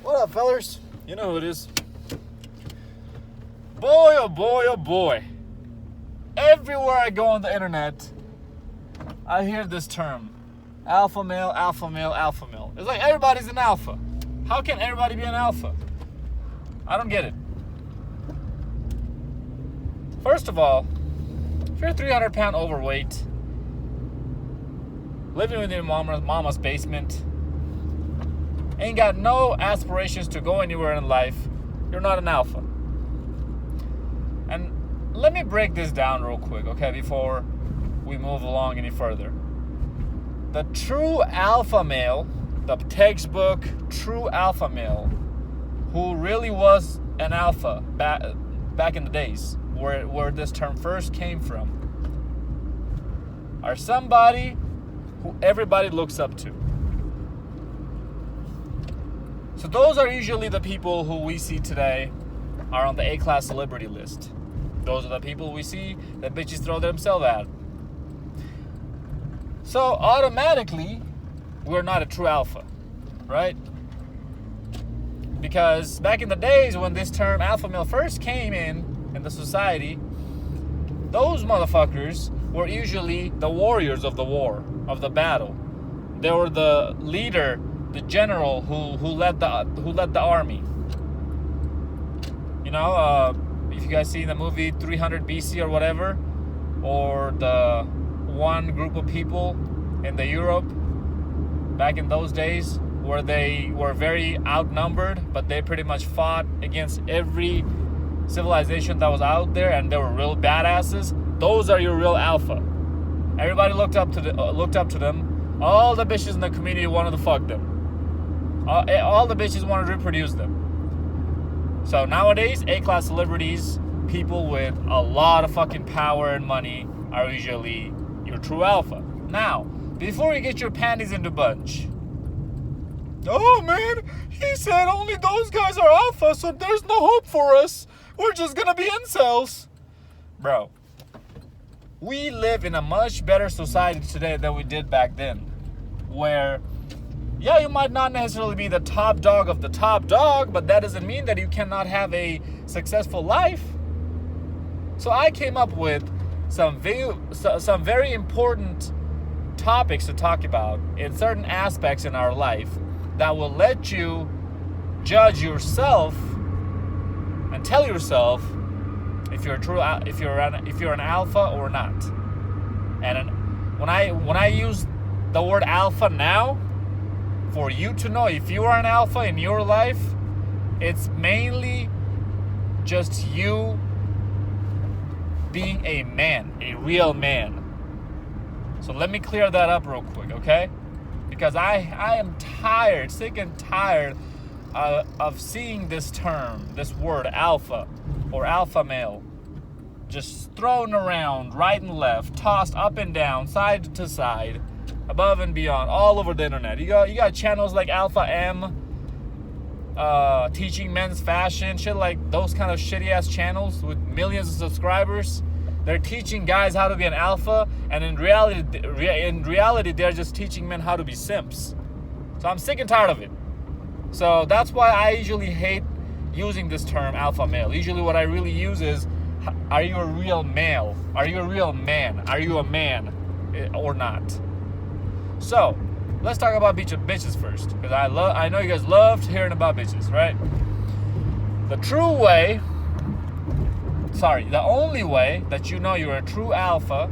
What up, fellers? You know who it is. Boy, oh boy, oh boy. Everywhere I go on the internet, I hear this term. Alpha male, alpha male, alpha male. It's like everybody's an alpha. How can everybody be an alpha? I don't get it. First of all, if you're 300 pound overweight, living in your mama's basement, ain't got no aspirations to go anywhere in life, you're not an alpha. And let me break this down real quick, okay, before we move along any further. The true alpha male, the textbook true alpha male, who really was an alpha back in the days where this term first came from, are somebody who everybody looks up to. So those are usually the people who we see today are on the A-class celebrity list. Those are the people we see that bitches throw themselves at. So automatically, we're not a true alpha, right? Because back in the days when this term alpha male first came in the society, those motherfuckers were usually the warriors of the war, of the battle. They were the leader, the general who led the army. You know, if you guys seen the movie 300 BC or whatever, or the one group of people in the Europe back in those days where they were very outnumbered, but they pretty much fought against every civilization that was out there, and they were real badasses. Those are your real alpha. Everybody looked up to them. All the bitches in the community wanted to fuck them. All the bitches wanted to reproduce them. So nowadays, A-class celebrities, people with a lot of fucking power and money, are usually your true alpha. Now, before you get your panties in the bunch, oh man, he said only those guys are alpha, so there's no hope for us. We're just gonna be incels. Bro, we live in a much better society today than we did back then, where, yeah, you might not necessarily be the top dog of the top dog, but that doesn't mean that you cannot have a successful life. So I came up with some very important topics to talk about in certain aspects in our life that will let you judge yourself and tell yourself if you're an alpha or not. And when I use the word alpha now, for you to know if you are an alpha in your life, it's mainly just you being a man, a real man. So let me clear that up real quick, okay? Because I am tired, sick and tired of seeing this term, this word alpha or alpha male, just thrown around right and left, tossed up and down, side to side, above and beyond, all over the internet. You got channels like Alpha M, teaching men's fashion, shit like those kind of shitty ass channels with millions of subscribers. They're teaching guys how to be an alpha, and in reality, they're just teaching men how to be simps. So I'm sick and tired of it. So that's why I usually hate using this term alpha male. Usually what I really use is, are you a real male? Are you a real man? Are you a man or not? So let's talk about bitches first, because I know you guys loved hearing about bitches, right? The only way that you know you're a true alpha,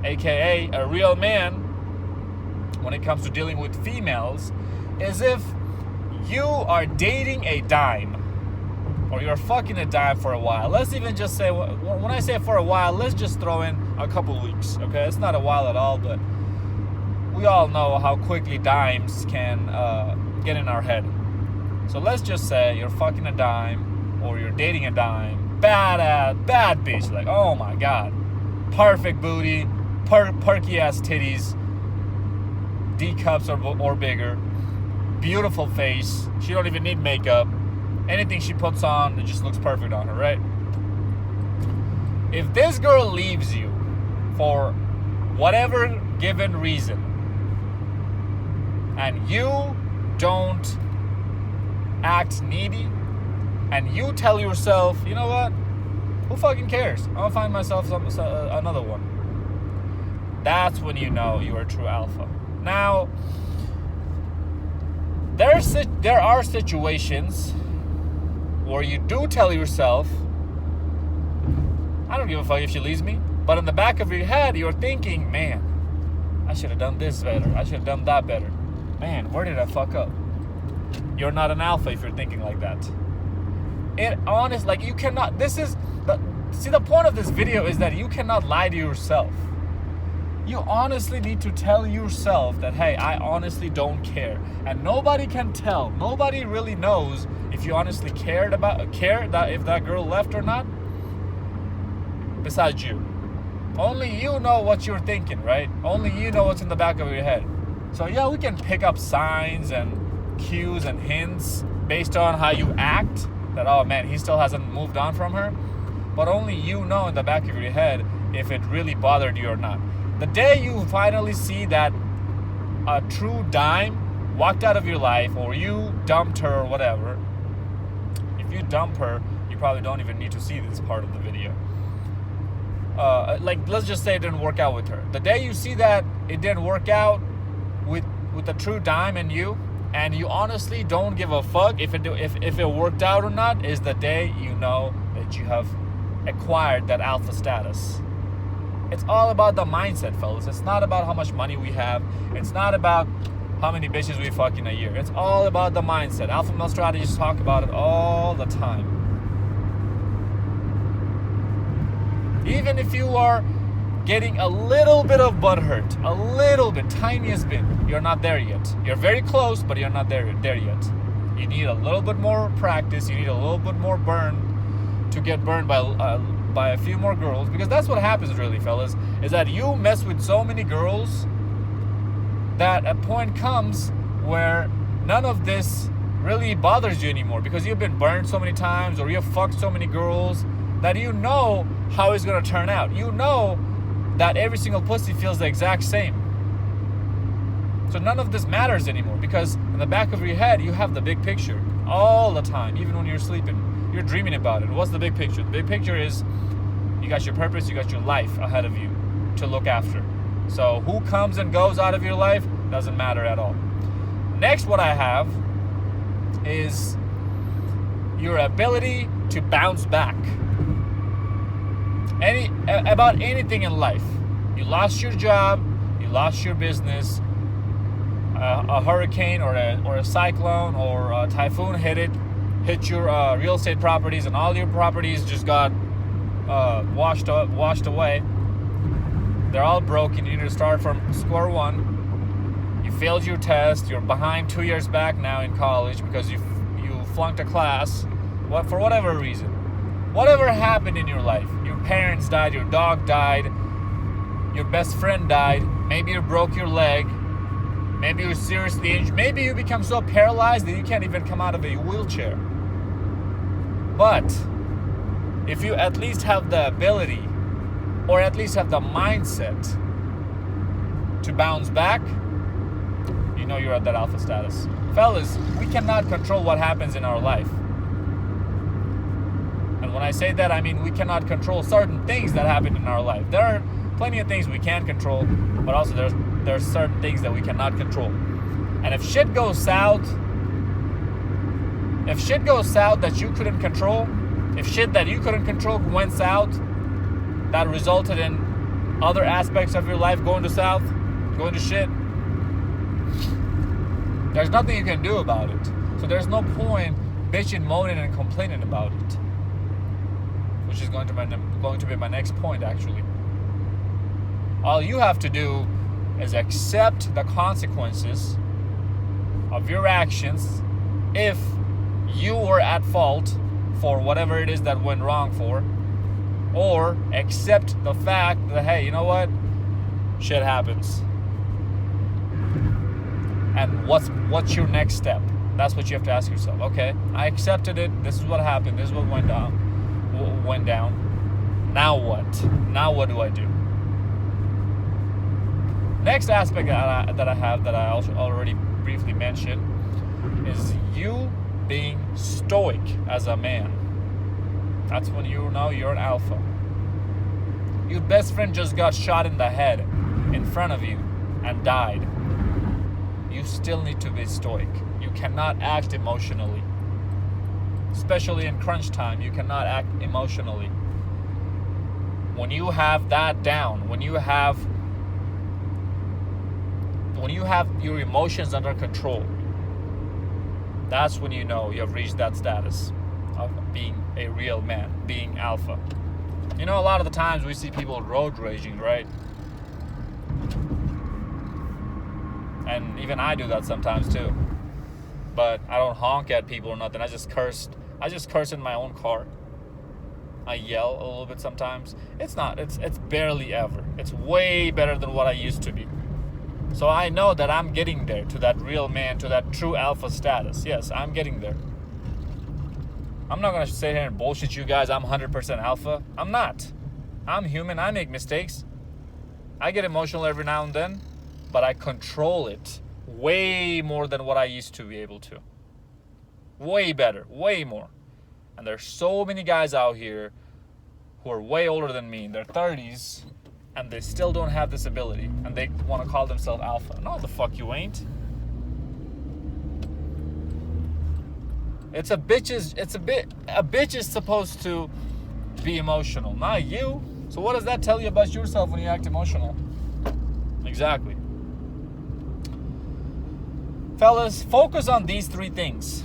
aka a real man, when it comes to dealing with females, is if you are dating a dime, or you're fucking a dime for a while. Let's even just say, when I say for a while, let's just throw in a couple weeks, okay? It's not a while at all, but we all know how quickly dimes can get in our head. So let's just say you're fucking a dime, or you're dating a dime, bad bitch, like, oh my god, perfect booty, perky ass titties, D cups or bigger, beautiful face, she don't even need makeup, anything she puts on, it just looks perfect on her, right? If this girl leaves you for whatever given reason, and you don't acts needy, and you tell yourself, you know what? Who fucking cares? I'll find myself another one. That's when you know you are a true alpha. Now, there are situations where you do tell yourself, I don't give a fuck if she leaves me. But in the back of your head, you're thinking, man, I should have done this better. I should have done that better. Man, where did I fuck up? You're not an alpha if you're thinking like that. You cannot, the point of this video is that you cannot lie to yourself. You honestly need to tell yourself that, hey, I honestly don't care. And nobody can tell. Nobody really knows if you honestly care that if that girl left or not, besides you. Only you know what you're thinking, right? Only you know what's in the back of your head. So yeah, we can pick up signs and cues and hints based on how you act, that, oh man, he still hasn't moved on from her. But only you know in the back of your head if it really bothered you or not. The day you finally see that a true dime walked out of your life, or you dumped her or whatever, if you dump her, you probably don't even need to see this part of the video. Let's just say it didn't work out with her. The day you see that it didn't work out with a true dime in you, and you honestly don't give a fuck if it worked out or not, is the day you know that you have acquired that alpha status. It's all about the mindset, fellas. It's not about how much money we have. It's not about how many bitches we fuck in a year. It's all about the mindset. Alpha male strategists talk about it all the time. Even if you are getting a little bit of butthurt, a little bit, tiniest bit, you're not there yet. You're very close, but you're not there yet. You need a little bit more practice. You need a little bit more burn to get burned by a few more girls, because that's what happens really, fellas, is that you mess with so many girls that a point comes where none of this really bothers you anymore, because you've been burned so many times, or you've fucked so many girls that you know how it's going to turn out. You know that every single pussy feels the exact same. So none of this matters anymore, because in the back of your head you have the big picture all the time. Even when you're sleeping, you're dreaming about it. What's the big picture? The big picture is you got your purpose, you got your life ahead of you to look after. So who comes and goes out of your life doesn't matter at all. Next, what I have is your ability to bounce back. About anything in life. You lost your job, you lost your business, a hurricane or a cyclone or a typhoon hit your real estate properties, and all your properties just got washed away. They're all broken. You need to start from square one. You failed your test. You're behind 2 years back now in college because you flunked a class. For whatever reason. Whatever happened in your life. Your parents died. Your dog died. Your best friend died. Maybe you broke your leg. Maybe you're seriously injured. Maybe you become so paralyzed that you can't even come out of a wheelchair. But if you at least have the ability, or at least have the mindset to bounce back, you know you're at that alpha status. Fellas, we cannot control what happens in our life. And when I say that, I mean we cannot control certain things that happen in our life. There are plenty of things we can control, but also there's certain things that we cannot control. And if shit goes south that you couldn't control, if shit that you couldn't control went south, that resulted in other aspects of your life going to shit, there's nothing you can do about it. So there's no point bitching, moaning, and complaining about it, which is going to be my next point, actually. All you have to do is accept the consequences of your actions if you were at fault for whatever it is that went wrong for, or accept the fact that, hey, you know what? Shit happens. And what's your next step? That's what you have to ask yourself. Okay, I accepted it. This is what happened. This is what went down. Now what? Now what do I do? Next aspect that I have that I also already briefly mentioned is you being stoic as a man. That's when you know you're an alpha. Your best friend just got shot in the head in front of you and died. You still need to be stoic. You cannot act emotionally. Especially in crunch time, you cannot act emotionally. When you have that down, when you have your emotions under control, that's when you know you have reached that status of being a real man, being alpha. You know, a lot of the times we see people road raging, right? And even I do that sometimes too. But I don't honk at people or nothing. I just curse in my own car. I yell a little bit sometimes. It's barely ever. It's way better than what I used to be. So I know that I'm getting there, to that real man, to that true alpha status. Yes, I'm getting there. I'm not going to sit here and bullshit you guys. I'm 100% alpha. I'm not. I'm human. I make mistakes. I get emotional every now and then, but I control it way more than what I used to be able to. Way better. Way more. And there's so many guys out here who are way older than me in their 30s, and they still don't have this ability, and they want to call themselves alpha. No, the fuck you ain't. A bitch is supposed to be emotional, not you. So what does that tell you about yourself when you act emotional? Exactly. Fellas, focus on these three things.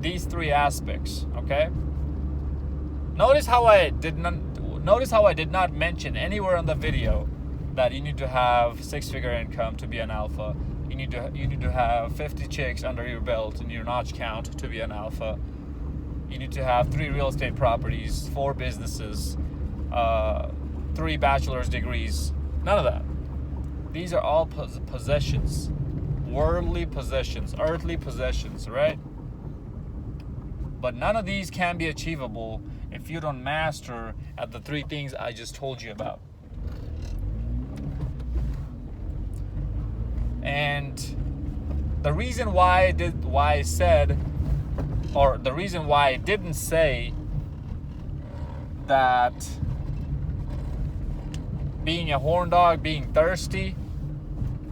These three aspects, okay? Notice how I did not mention anywhere on the video that you need to have 6-figure income to be an alpha. You need to have 50 chicks under your belt in your notch count to be an alpha. You need to have 3 real estate properties, 4 businesses, 3 bachelor's degrees. None of that. These are all possessions, worldly possessions, earthly possessions, right? But none of these can be achievable if you don't master at the 3 things I just told you about. And the reason why I didn't say that being a horn dog, being thirsty,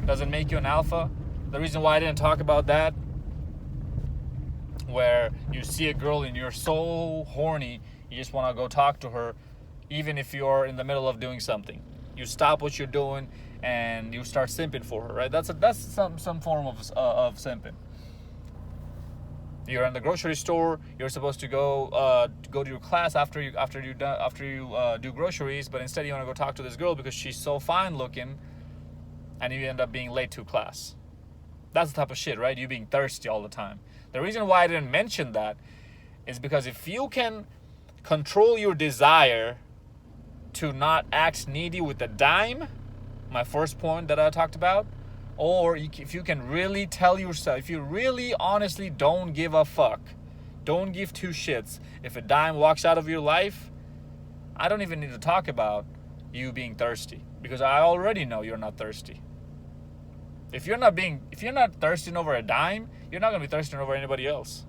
doesn't make you an alpha. The reason why I didn't talk about that, where you see a girl and you're so horny, you just want to go talk to her, even if you're in the middle of doing something. You stop what you're doing and you start simping for her, right? That's some form of simping. You're in the grocery store. You're supposed to go to your class after you do groceries, but instead you want to go talk to this girl because she's so fine looking, and you end up being late to class. That's the type of shit, right? You being thirsty all the time. The reason why I didn't mention that is because if you can control your desire to not act needy with a dime, my first point that I talked about, or if you can really tell yourself, if you really honestly don't give a fuck, don't give 2 shits, if a dime walks out of your life, I don't even need to talk about you being thirsty, because I already know you're not thirsty. If you're not thirsting over a dime, you're not going to be thirsting over anybody else.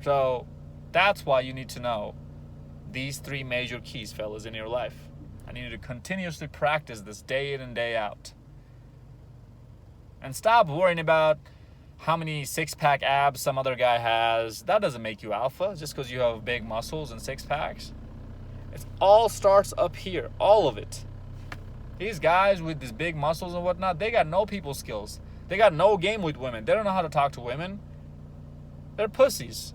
So that's why you need to know these 3 major keys, fellas, in your life. And you need to continuously practice this day in and day out. And stop worrying about how many 6-pack abs some other guy has. That doesn't make you alpha just because you have big muscles and 6-packs. It all starts up here, all of it. These guys with these big muscles and whatnot, they got no people skills. They got no game with women. They don't know how to talk to women. They're pussies.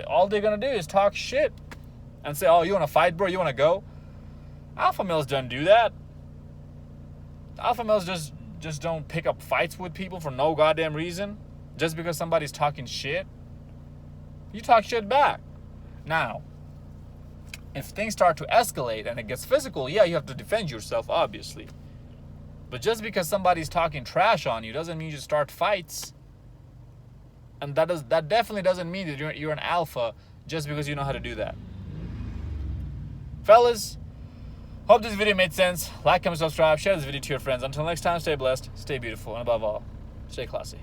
All they're going to do is talk shit and say, oh, you want to fight, bro? You want to go? Alpha males don't do that. Alpha males just don't pick up fights with people for no goddamn reason. Just because somebody's talking shit. You talk shit back. Now, if things start to escalate and it gets physical, yeah, you have to defend yourself, obviously. But just because somebody's talking trash on you doesn't mean you start fights. And that definitely doesn't mean that you're an alpha just because you know how to do that. Fellas, hope this video made sense. Like, comment, subscribe, share this video to your friends. Until next time, stay blessed, stay beautiful, and above all, stay classy.